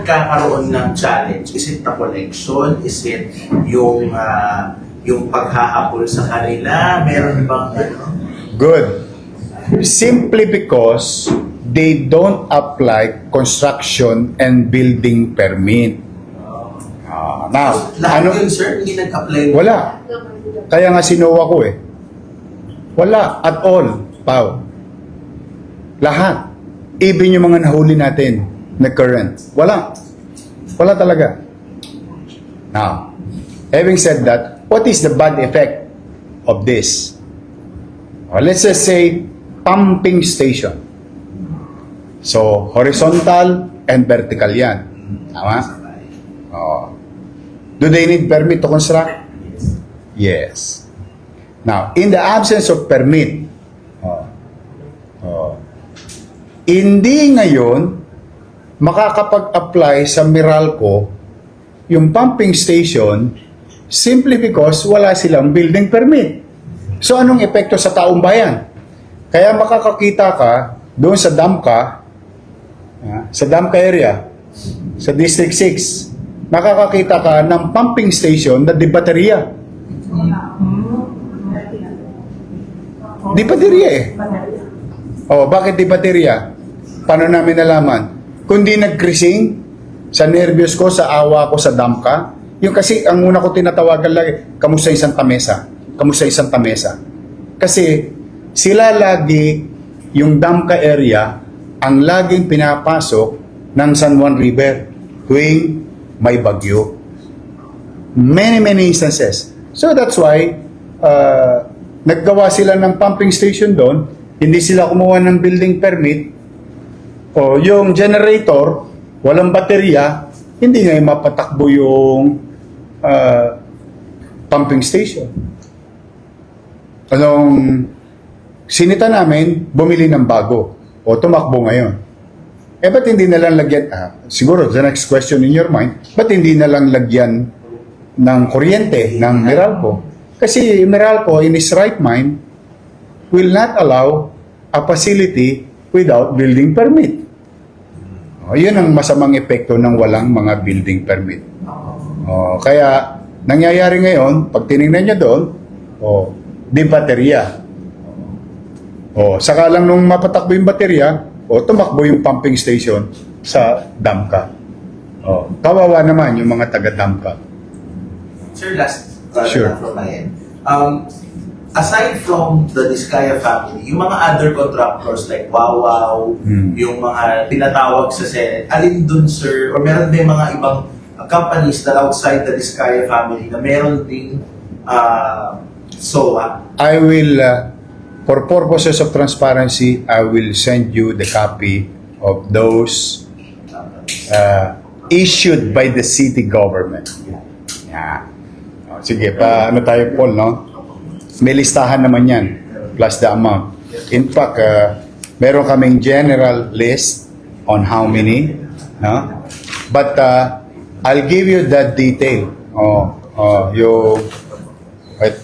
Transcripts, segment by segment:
nagkakaroon ng challenge? Is it the collection? Is it yung paghahabol sa kanila? Meron bang ano? Good. Simply because they don't apply construction and building permit. Now, Lahat yun, sir, hindi nag-apply. wala. Kaya nga sinuwa ko eh. Wala at all, Pao. Lahat. Even yung mga nahuli natin na current. Wala. Wala talaga. Now, having said that, what is the bad effect of this? Let's just say, pumping station. So, horizontal and vertical yan. Tama? Do they need permit to construct? Yes. Now, in the absence of permit, hindi ngayon makakapag-apply sa Meralco yung pumping station simply because wala silang building permit. So, anong epekto sa taong bayan? Kaya makakakita ka doon sa Damka area, sa District 6, makakakita ka ng pumping station na di baterya. Di baterya eh. Oh, bakit di baterya? Paano namin nalaman? Kundi nag-crising sa nervyos ko, sa awa ko sa Damka. Yung kasi ang una ko tinatawagan lagi, kamusta yung Santa Mesa? Kamusta yung Santa Mesa? Kasi sila lagi, yung Damka area, ang laging pinapasok ng San Juan River tuwing may bagyo. Many instances. So that's why naggawa sila ng pumping station doon, hindi sila kumuha ng building permit, o yung generator, walang baterya, hindi nga mapatakbo yung pumping station. Anong sinita namin, bumili ng bago o tumakbo ngayon. Eh, ba't hindi na lang lagyan, siguro, the next question in your mind, ba't hindi na lang lagyan ng kuryente ng Meralco? Kasi Meralco, in his right mind, will not allow a facility without building permit. Yun ang masamang epekto ng walang mga building permit. Kaya, nangyayari ngayon, pag tinignan nyo doon, di baterya. Saka lang nung mapatakbo yung baterya, tumakbo yung pumping station sa Damka. Kawawa naman yung mga taga-Damka. Sir, last Sure. from my end. Aside from the Diskaya family, yung mga other contractors like Wawaw, yung mga tinatawag sa Senate, alin dun, sir? Or meron din mga ibang companies that outside the Diskaya family na meron ding SOA? I will, for purposes of transparency, I will send you the copy of those issued by the city government. Yeah. Sige, ano tayo, Paul, no? May listahan naman yan, plus the amount. In fact, meron kaming general list on how many, no? But I'll give you that detail. Wait.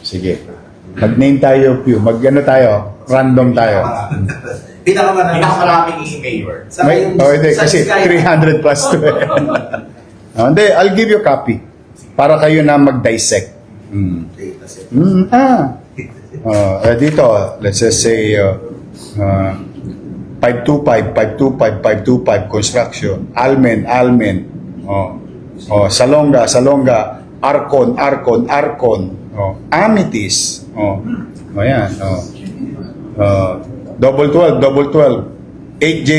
Sige. Mag-name tayo, Pew. Mag-ano tayo? Random tayo. Pinakamaraming mayor. Hindi, kasi 300 plus to eh. Hindi, I'll give you a copy para kayo na mag-dissect. Dito, let's just say 525, 525, 525 construction, Almen, Salonga, Arcon, Amitis, ayan, double 12, 8J,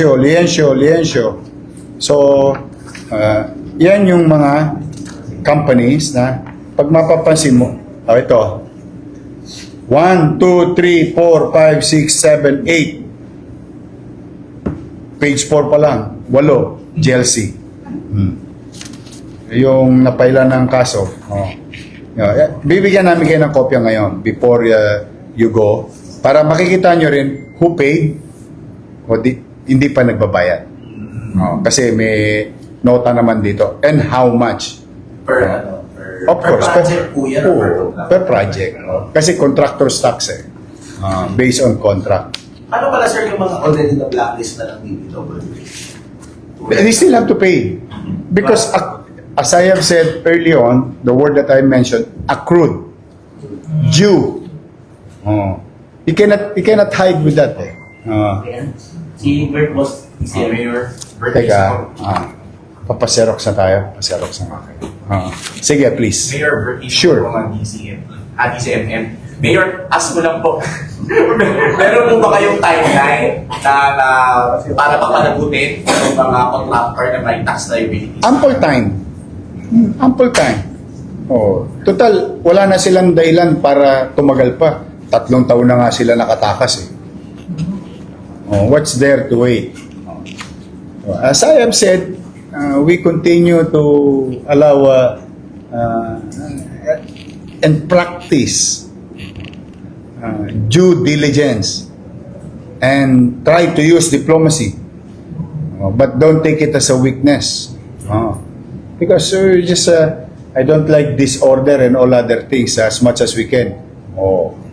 Liencio. So, yan yung mga companies na pag mapapansin mo, ito, 1, 2, 3, 4, 5, 6, 7, 8. Page 4 pa lang, 8, GLC. Yung napaila ng kaso. Bibigyan namin kayo ng kopya ngayon before you go para makikita nyo rin who paid o hindi pa nagbabayad. Kasi may nota naman dito. And how much? Per Of course. project po yan. Per project. Kasi contractor's tax eh. based on contract. Ano pala sir yung mga already na blacklist na ng DPWH? They still have to pay. Because as I have said early on, the word that I mentioned, accrued, due. You cannot hide with that. Si Bert was si Mayor. Bert Teka, papaserox na tayo. Paserox na tayo. Sige, please. Mayor Bert Sure. mga DCMM. Mayor, ask mo lang po. Meron po ba kayong timeline na para papanagutin yung mga contractor na may tax liabilities? Ample time. Ample time. Total, wala na silang dahilan para tumagal pa. 3 taon na nga sila nakatakas eh. What's there to wait? As I have said, we continue to allow and practice due diligence and try to use diplomacy. But don't take it as a weakness. Because I don't like disorder and all other things as much as we can.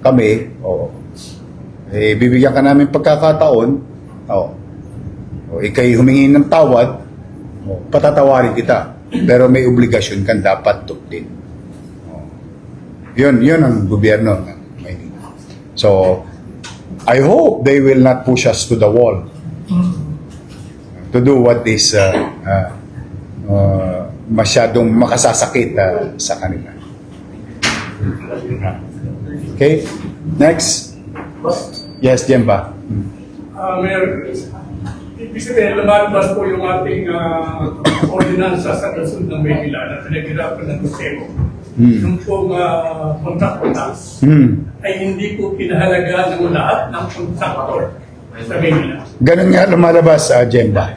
Kami, bibigyan ka namin pagkakataon, ikay humingi ng tawad, patatawarin kita. Pero may obligasyon kang dapat tuklin. Yun ang gobyerno ng Maynila. So, I hope they will not push us to the wall to do what is masyadong makasasakit sa kanila. Okay? Next. Yes, Jemba. Mayor, ibig sabihin, lumalabas po yung ating ordinansa sa Luzon ng Maynila na pinaghirapan ng Museo. Yung pong contract tax ay hindi po pinahalaga ng lahat ng contractor sa Maynila. Ganun nga lumalabas, Jemba.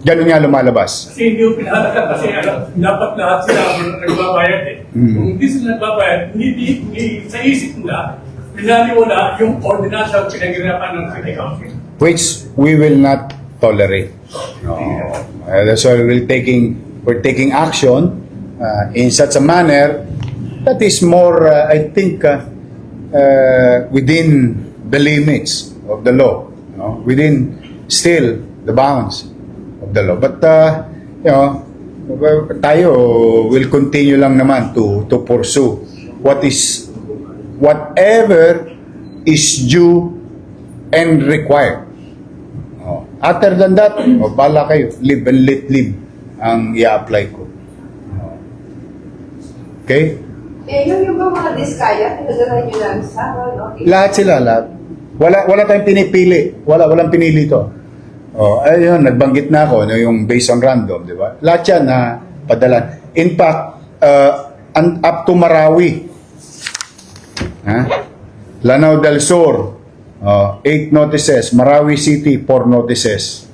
Ganun nga lumalabas. Kasi hindi po pinahalaga kasi dapat lahat sila nagbabayad eh. Kung hindi sila nagbabayad, hindi sa isip nila, pinaniwala yung ordinansa pinaghirapan ng City Council. Which we will not tolerate. That's why we're taking action in such a manner that is more, I think, within the limits of the law, within still the bounds of the law. But tayo will continue lang naman to pursue whatever is due and required. Other than that, bala kayo, live and let live ang i-apply ko. Okay? Yung mga diskaya, pinadala nyo lang sa Lahat sila, lahat. Wala tayong pinipili. Walang pinili to. Ayun, nagbanggit na ako, yung based on random, di ba? Lahat yan na padala. In fact, up to Marawi, Lanao del Sur, 8 notices. Marawi City, 4 notices.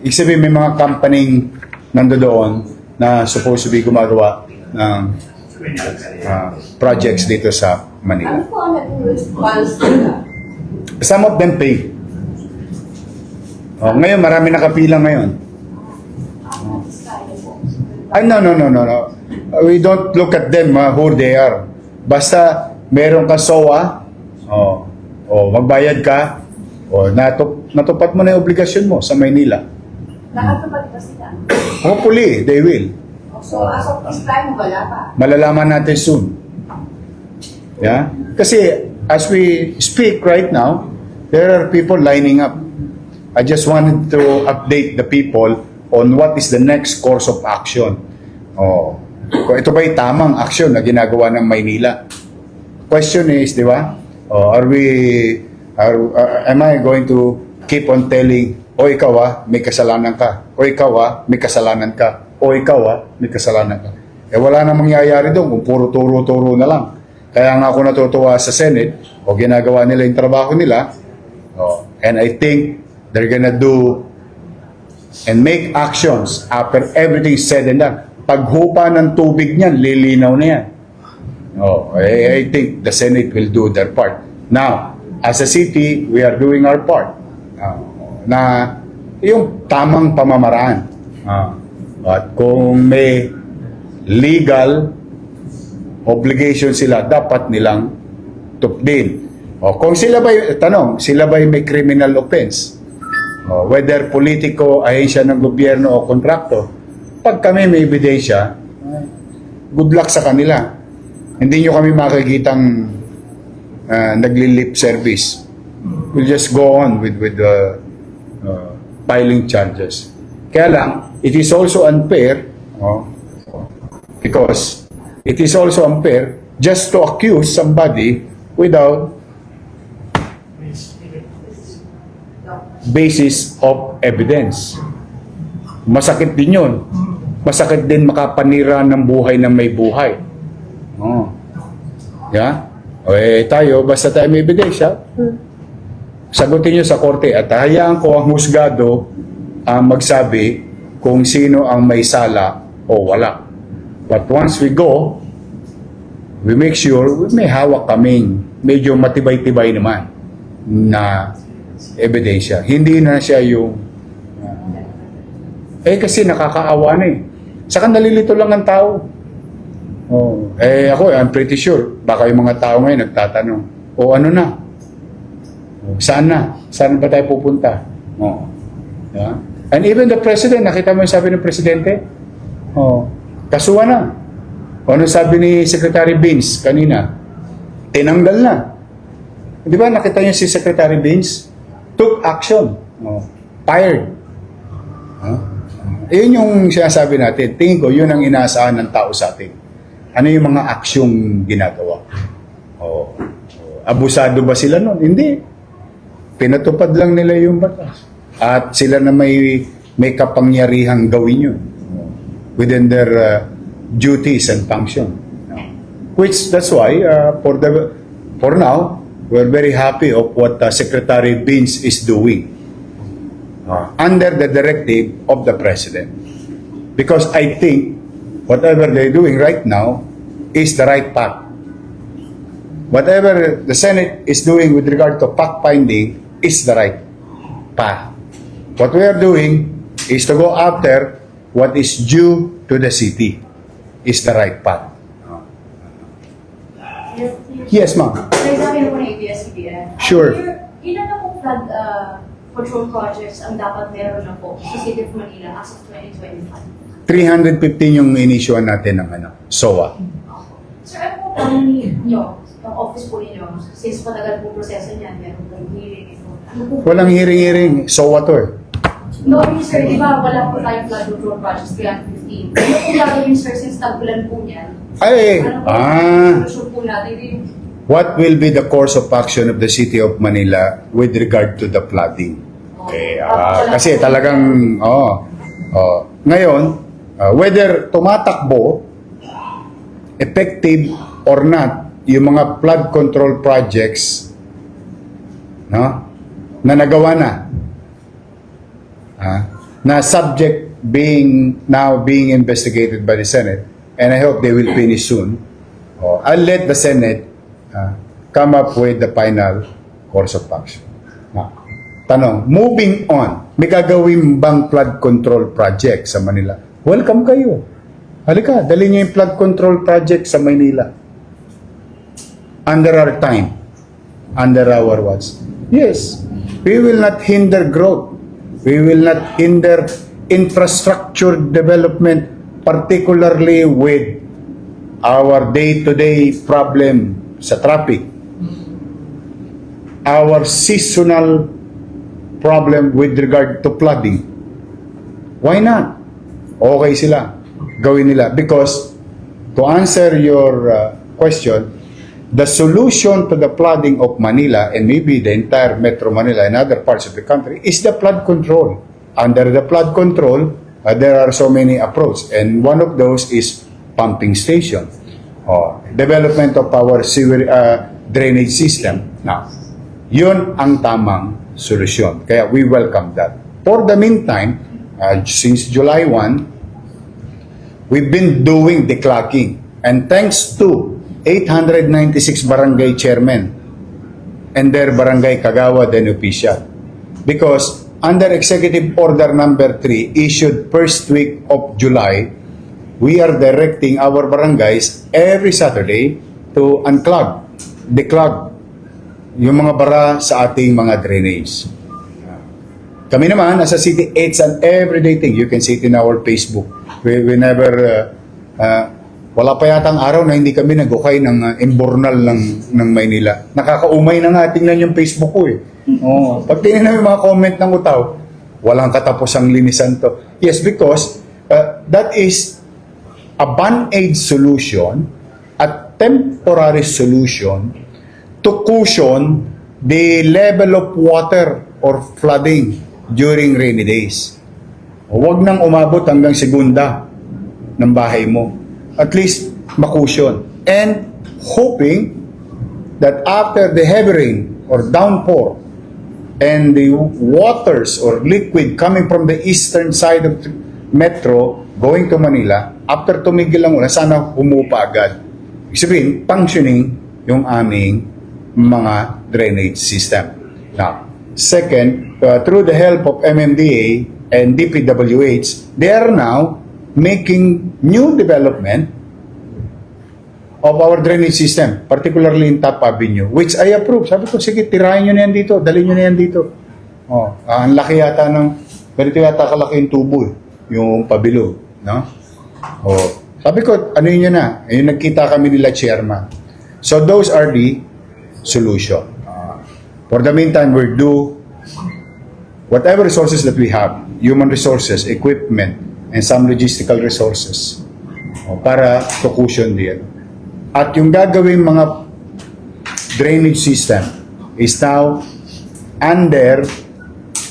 Ibig sabihin, may mga company nando doon na supposed to be gumagawa ng projects dito sa Manila. Ano po ang naging response nila? Some of them pay. Ngayon, marami nakapila ngayon. No. We don't look at them who they are. Basta meron ka SOA, magbayad ka, natupad mo na yung obligasyon mo sa Maynila. Nakatupad ba sila? Hopefully, they will. So, as of this time, wala pa. Malalaman natin soon. Yeah? Kasi, as we speak right now, there are people lining up. I just wanted to update the people on what is the next course of action. Kung ito ba'y tamang action na ginagawa ng Maynila? Question is, di ba? Am I going to keep on telling, ikaw may kasalanan ka. Ikaw may kasalanan ka. Ikaw may kasalanan ka. Wala na mangyayari doon kung puro turo-turo na lang. Kaya nga ako natutuwa sa Senate, ginagawa nila yung trabaho nila. And I think they're gonna do and make actions after everything is said and done. Paghupa ng tubig niyan, lilinaw na yan. I think the Senate will do their part. Now, as a city, we are doing our part. Na yung tamang pamamaraan. At kung may legal obligation sila, dapat nilang tuklin. O, kung sila ba'y, tanong, sila ba'y may criminal offense? O, whether politiko, ahensya ng gobyerno o kontrakto, pag kami may ebidensya, good luck sa kanila. Hindi nyo kami makikitang nagli-lip service. We'll just go on with filing charges. Kaya lang, it is also unfair, because it is also unfair just to accuse somebody without basis of evidence. Masakit din yun. Masakit din makapanira ng buhay ng may buhay. Oh. Yeah? O tayo, basta tayo may ebidensya, sagutin nyo sa korte at hayaan ko ang husgado ang magsabi kung sino ang may sala o wala. But once we go, we make sure may hawak kaming medyo matibay-tibay naman na ebidensya. Hindi na siya yung kasi nakakaawa na eh. Saka nalilito lang ang tao. Ako, I'm pretty sure, baka yung mga tao ngayon nagtatanong, ano na? Saan na? Saan ba tayo pupunta? Yeah? And even the president, nakita mo yung sabi ng presidente? Kasuhan na. Ano sabi ni Secretary Vince kanina? Tinanggal na. Di ba nakita niyo si Secretary Vince? Took action. Fired. Yun yung sinasabi natin. Tingin ko, yun ang inaasahan ng tao sa atin. Ano yung mga aksyong ginagawa? Abusado ba sila nun? Hindi. Pinatupad lang nila yung batas. At sila na may kapangyarihang gawin yun. Within their duties and function. Which, that's why, for now, we're very happy of what Secretary Vince is doing. Under the directive of the President. Because I think whatever they're doing right now is the right path. Whatever the Senate is doing with regard to fact-finding is the right path. What we are doing is to go after what is due to the city is the right path. Yes, ma'am. Nagsabi mo na ABS-CBN. Sure. Ilan na pong flood control projects ang dapat meron na po sa City of Manila as of 2025? 315 yung inisyoan natin ng SOA. Sir, ano po plano ninyo, ang office po ninyo, since matagal po proseso niyan, meron pong hearing ito. Ano po? Walang hearing-hearing. SOA to eh. No, sir, di ba wala po tayong flood control projects 315? Ano po gagawin, sir, since tagpulan po niyan? Solution po natin. What will be the course of action of the City of Manila with regard to the flooding? Okay, kasi talagang, ngayon, whether tumatakbo, effective or not, yung mga flood control projects, na nagawa na, na subject now being investigated by the Senate, and I hope they will finish soon. I'll let the Senate come up with the final course of action. Tanong, moving on, may gagawin bang flood control project sa Manila? Welcome kayo. Halika, dali niyo yung flood control project sa Manila. Under our time, under our watch. Yes, we will not hinder growth. We will not hinder infrastructure development, particularly with our day-to-day problem sa traffic. Our seasonal problem with regard to flooding. Why not? Okay sila. Gawin nila. Because, to answer your question, the solution to the flooding of Manila and maybe the entire Metro Manila and other parts of the country is the flood control. Under the flood control, there are so many approaches. And one of those is pumping station. Development of our drainage system. Now, yun ang tamang solusyon. Kaya we welcome that. For the meantime, since July 1, we've been doing declocking. And thanks to 896 barangay chairmen and their barangay kagawad and official. Because under Executive Order number 3 issued first week of July, we are directing our barangays every Saturday to unclog, declog, yung mga bara sa ating mga drainage. Kami naman, as a city, it's an everyday thing. You can see it in our Facebook. We never, wala pa yatang araw na hindi kami nag-ukay ng imbornal ng Maynila. Nakakaumay na nga, tingnan yung Facebook ko eh. Oh, pag tingnan namin mga comment ng utaw, walang katapusang linisan to. Yes, because that is a band-aid solution, a temporary solution to cushion the level of water or flooding during rainy days. Huwag nang umabot hanggang segunda ng bahay mo. At least makusyon. And hoping that after the heavy rain or downpour and the waters or liquid coming from the eastern side of the metro going to Manila, after tumigil lang ulan, sana humupa agad. Ibig sabihin, functioning yung aming mga drainage system. Now, second, through the help of MMDA and DPWH, they are now making new development of our drainage system, particularly in Top Avenue, which I approve. Sabi ko, sige, tirahin nyo na yan dito, dalhin nyo na yan dito. Oh, ang laki yata ng, ganito yata kalaki yung tubo, yung pabilog, no? Oh, sabi ko, ano yun na? Yung nagkita kami nila chairman. So those are the solution. For the meantime, we'll do whatever resources that we have, human resources, equipment, and some logistical resources para to cushion din. At yung gagawin mga drainage system is now under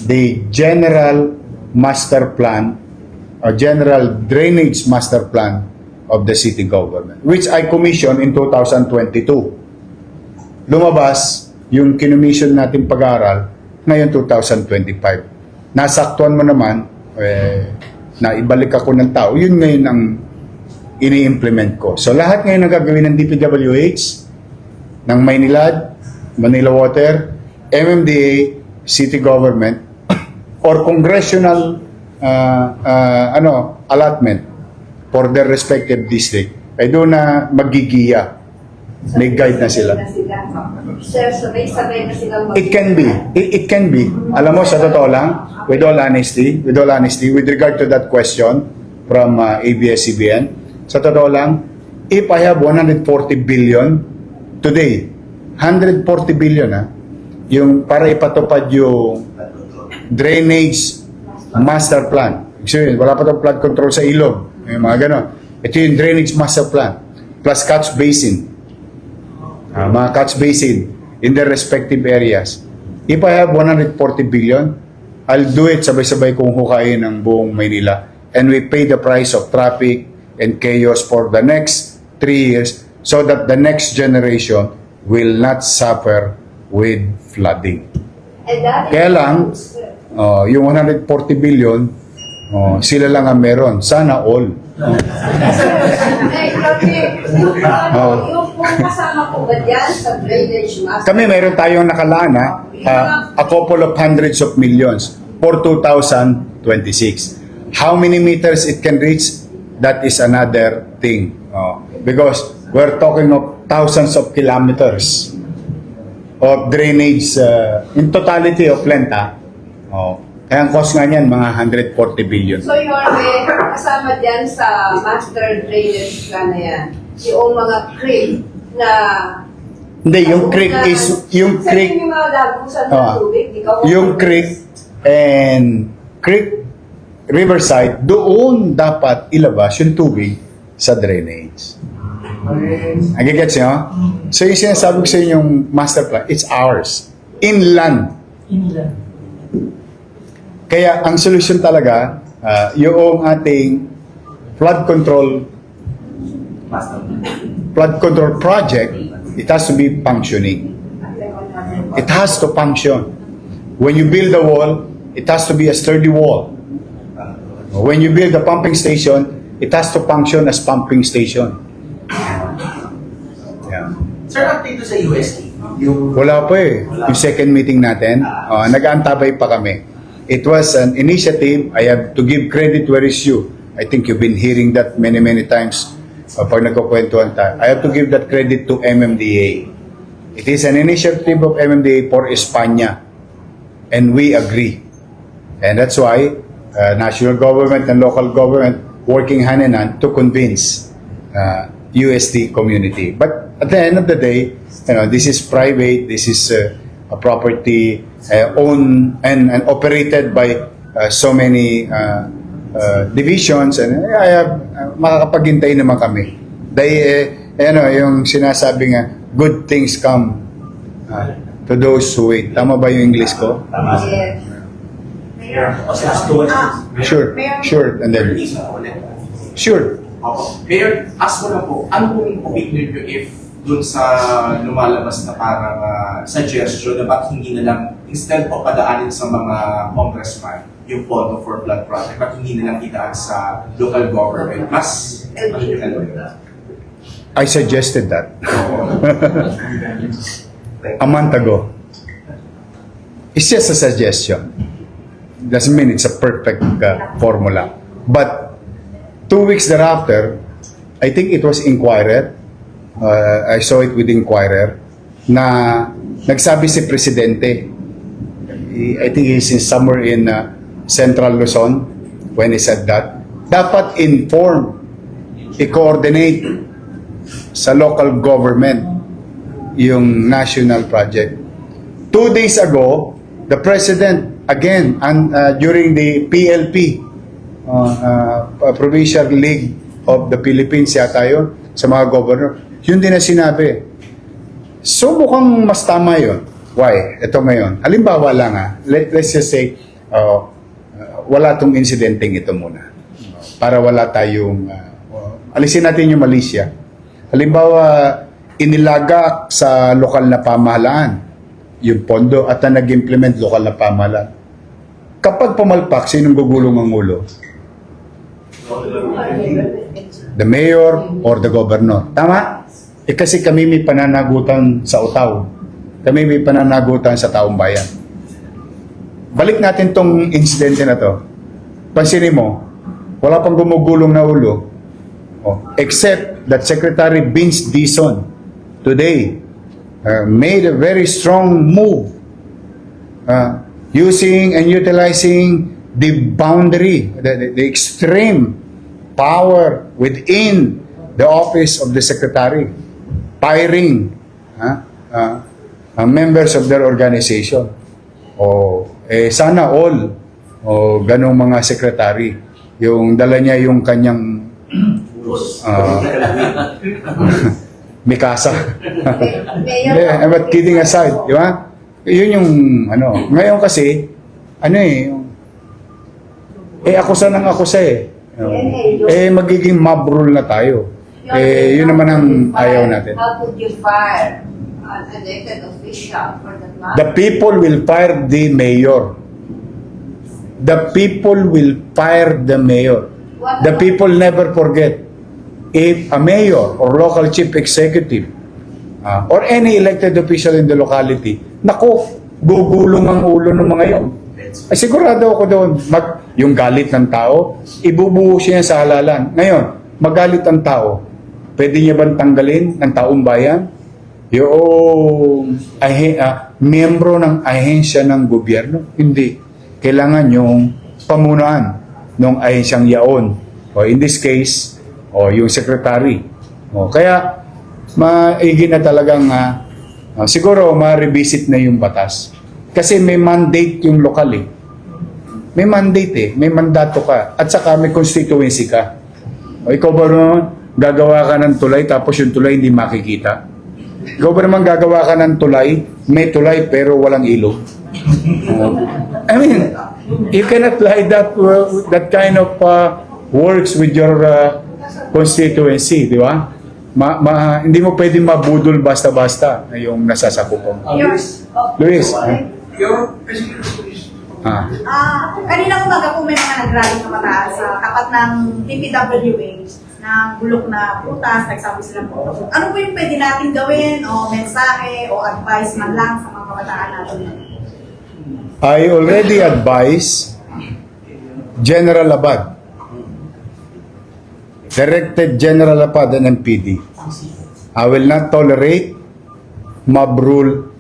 the general master plan or general drainage master plan of the city government, which I commissioned in 2022. Lumabas yung kinomission natin pag-aaral ngayon 2025. Nasaktuan mo naman, na ibalik ako ng tao, yun ngayon ang ini-implement ko. So lahat ngayon ang gagawin ng DPWH, ng Maynilad, Manila Water, MMDA, city government, or congressional allotment for their respective district, ay doon na magigiya. May guide na sila. Sir, sabay-sabay na silang It can be. It can be. Alam mo, sa totoo lang, with all honesty, with regard to that question from ABS-CBN, sa totoo lang, if I have 140 billion today, 140 billion yung para ipatupad yung drainage master plan. Actually, wala pa itong flood control sa ilog. Yung mga ganon. Ito yung drainage master plan plus catch basin. Mga catch basin in their respective areas. If I have 140 billion, I'll do it sabay-sabay kong hukayin ng buong Maynila. And we pay the price of traffic and chaos for the next 3 years so that the next generation will not suffer with flooding. And that Kaya lang, yung 140 billion, sila lang ang meron. Sana all. yung kasama po ba dyan sa drainage master? Kami meron tayong nakalaan a couple of hundreds of millions for 2026. How many meters it can reach, that is another thing. Because we're talking of thousands of kilometers of drainage in totality of length. Kaya ang cost nga niyan, mga 140 billion. So you're kasama dyan sa master drainage plan na yan, yung mga creek na Hindi, yung creek is, yung Sa creek, yung mga lagusan ng tubig, di ka yung creek and creek riverside, doon dapat ilabas yung tubig sa drainage. Nagigets nyo? So yung sinasabi ko sa inyong master plan, it's ours. Inland. Kaya ang solution talaga, yung ating flood control project, it has to be functioning. It has to function. When you build a wall, it has to be a sturdy wall. When you build a pumping station, it has to function as pumping station. Yeah. Sir, update to sa UST. Yung Wala pa eh. Yung second meeting natin, nag-aantabay pa kami. It was an initiative. I have to give credit where is due. I think you've been hearing that many times pag nagkukwentuhan tayo. I have to give that credit to MMDA. It is an initiative of MMDA for España. And we agree. And that's why national government and local government working hand in hand to convince UST community. But at the end of the day, this is private, this is a property owned and operated by so many divisions, and makakapaghintay naman kami. Dahil, yung sinasabi nga, good things come to those who wait. Tama ba yung English ko? Yes. Sure. And then, sure. Mayor, ask ko lang po, ano pong opinion nyo if dun sa lumalabas na parang suggestion na ba't hindi na lang, instead of padaanin sa mga congressman, yung pondo for blood project, ba't hindi na lang idaan sa local government? Mas, ano yung ano? I suggested that a month ago. It's just a suggestion. Doesn't mean it's a perfect formula. But 2 weeks thereafter, I think it was Inquirer. I saw it with Inquirer na nagsabi si Presidente. I think he's somewhere in Central Luzon when he said that. Dapat inform, i-coordinate sa local government yung national project. 2 days ago, the President, again, during the PLP, Provincial League of the Philippines yata yun, sa mga governor, yun din na sinabi. So mukhang mas tama yun. Why? Ito ngayon. Halimbawa lang let's just say, wala tong insidenteng ito muna. Para wala tayong, alisin natin yung Malaysia. Halimbawa, inilaga sa lokal na pamahalaan yung pondo at na nag-implement lokal na pamahalaan. Kapag pumalpak, sinong gugulong ang ulo? The mayor or the governor. Tama? Kasi kami may pananagutan sa utaw. Kami may pananagutan sa taong bayan. Balik natin tong insidente na to. Pansinin mo, wala pang gumugulong na ulo. Except that Secretary Vince Dizon today made a very strong move using and utilizing the boundary, the extreme power within the office of the Secretary, firing members of their organization. Sana all ganong mga secretary, yung dala niya yung kanyang Mikasa. Yeah, but kidding aside, di ba? Yun yung ngayon kasi akusa ng akusa magiging mob rule na tayo. Yun naman ang ayaw natin. How could you fire an elected official for that matter? The people will fire the mayor. The people will fire the mayor. The people never forget. If a mayor or local chief executive or any elected official in the locality, gugulong ang ulo ng mga yun. Ay sigurado ako doon, yung galit ng tao, ibubuhos niya sa halalan. Ngayon, magalit ang tao, pwede niya bang tanggalin ng taong bayan? Yung miyembro ng ahensya ng gobyerno? Hindi. Kailangan yung pamunuan ng ahensyang yaon. O in this case, yung secretary. Kaya, maigi na talagang siguro ma-revisit na yung batas. Kasi may mandate yung lokal May mandate may mandato ka. At saka may constituency ka. Ikaw ba naman gagawa ka ng tulay tapos yung tulay hindi makikita? Ikaw ba naman gagawa ka ng tulay, may tulay pero walang ilog? I mean, you cannot apply that kind of works with your constituency, di ba? Hindi mo pwedeng mabudol basta-basta yung nasasakupan. Luis. Kanina umaga po may mga nag-rally na mataas sa tapat ng DPWH na bulok na prutas, nagsabi sila po. Ano po yung pwede natin gawin o mensahe o advice man lang sa mga kabataan natin? I already advised General Abad, Directed General Abad and MPD. I will not tolerate mob rule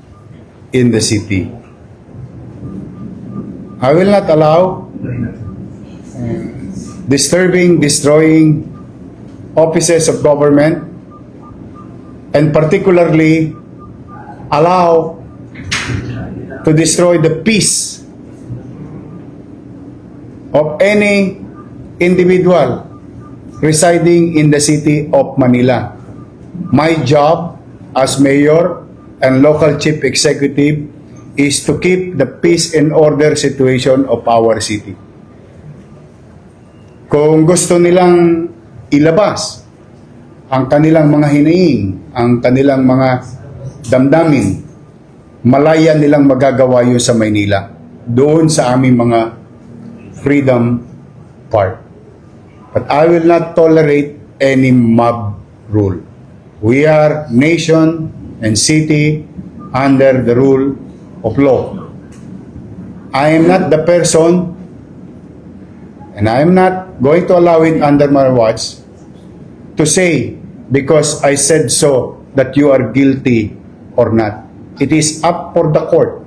in the city. I will not allow disturbing, destroying offices of government, and particularly allow to destroy the peace of any individual residing in the city of Manila. My job as mayor and local chief executive is to keep the peace and order situation of our city. Kung gusto nilang ilabas ang kanilang mga hiniing, ang kanilang mga damdamin, malaya nilang magagawa yun sa Maynila, doon sa aming mga Freedom Park. But I will not tolerate any mob rule. We are nation and city under the rule of law. I am not the person, and I am not going to allow it under my watch, to say because I said so that you are guilty or not. It is up for the court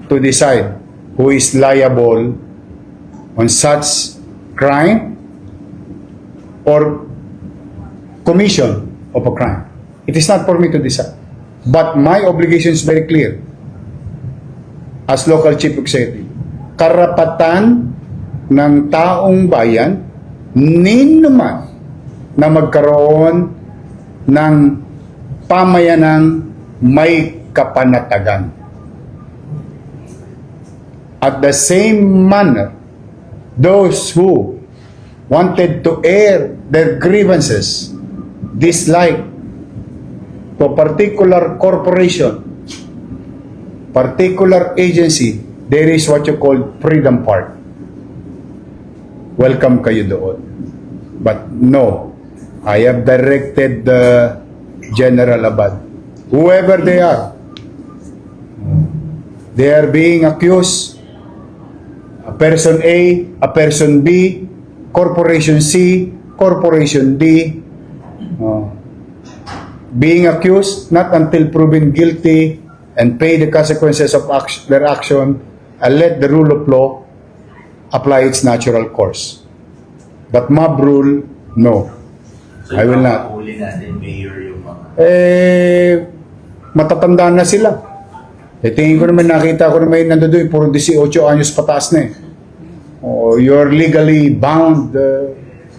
to decide who is liable on such crime or commission of a crime. It is not for me to decide. But my obligation is very clear as local chief executive. Karapatan ng taong bayan ninuman na magkaroon ng pamayanang may kapanatagan. At the same manner, those who wanted to air their grievances, dislike to a particular corporation, particular agency, there is what you call Freedom Park. Welcome kayo doon. But no, I have directed the General Abad, whoever they are being accused, a person A, a person B, Corporation C, Corporation D, being accused not until proven guilty and pay the consequences of their action, and let the rule of law apply its natural course. But mob rule, no. So, I will not. Huli natin, Mayor, yung mga... Matatanda na sila. Tingin ko naman, nakita ko naman nandoon, puro 18 anyos pataas na eh. You're legally bound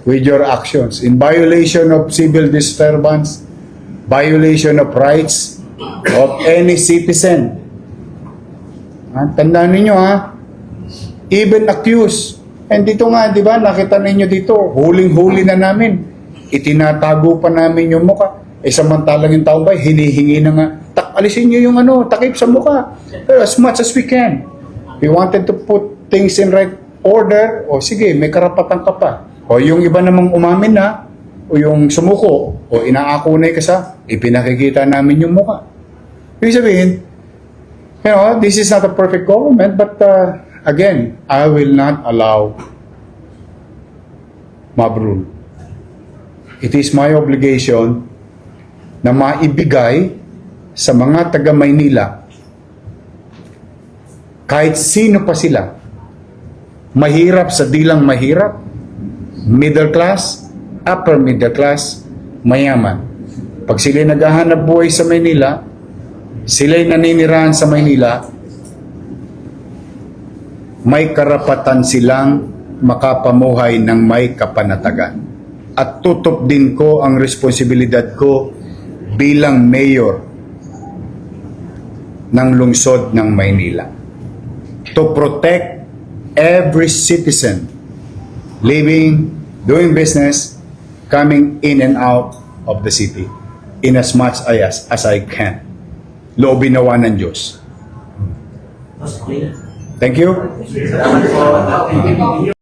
with your actions. In violation of civil disturbance, violation of rights of any citizen. Tandaan ninyo even accused. And dito nga, di ba, nakita ninyo dito, huling-huli na namin. Itinatago pa namin yung muka. Samantalang yung tao ba, hinihingi na nga, alisin nyo yung takip sa muka. As much as we can. We wanted to put things in right order. O sige, may karapatan ka pa. O yung iba namang umamin na, o yung sumuko, o inaakunay ka sa, ipinakikita namin yung muka. Ibig sabihin, this is not a perfect government, but again, I will not allow mob rule. It is my obligation na maibigay sa mga taga Maynila, kahit sino pa sila, mahirap sa dilang mahirap, middle class, upper middle class, mayaman. Pag sila'y naghahanap buhay sa Maynila, sila'y naninirahan sa Maynila, may karapatan silang makapamuhay ng may kapanatagan. At tutup din ko ang responsibilidad ko bilang mayor ng lungsod ng Maynila to protect every citizen living, doing business, coming in and out of the city in as much as I can. Loobin nawa ng Diyos. Thank you. Salamat po.